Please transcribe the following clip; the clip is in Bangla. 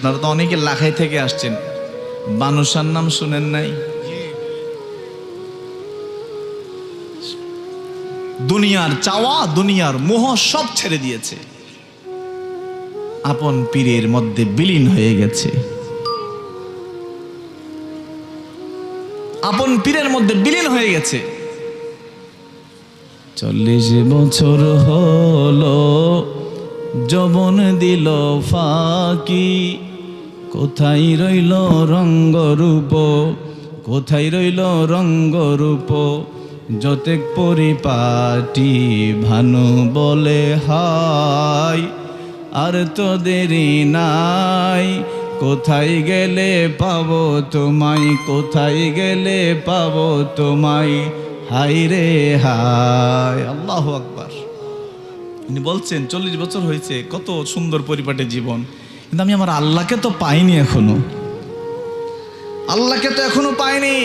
আপনারা তো অনেকে লাখাই থেকে আসছেন, বানুসার নাম শুনেন নাই? দুনিয়ার চাওয়া, দুনিয়ার মোহ সব ছেড়ে দিয়েছে, আপন পীরের মধ্যে বিলীন হয়ে গেছে, আপন পীরের মধ্যে বিলীন হয়ে গেছে। 40 বছর হলো যৌবন দিল ফাঁকি, কোথায় রইল রঙ্গরূপ, কোথায় রইল রঙ্গরূপ, যতেক পরিপাটি ভানু বলে হায়, আর তো দেরি নাই, কোথায় গেলে পাবো তোমায়, কোথায় গেলে পাবো তোমায়, হাই রে হাই। আল্লাহু আকবার। ইনি বলছেন 40 বছর হয়েছে, কত সুন্দর পরিপাটি জীবন, কিন্তু আমি আমার আল্লাহকে তো পাইনি এখনো, আল্লাহকে তো এখনো পাইনি।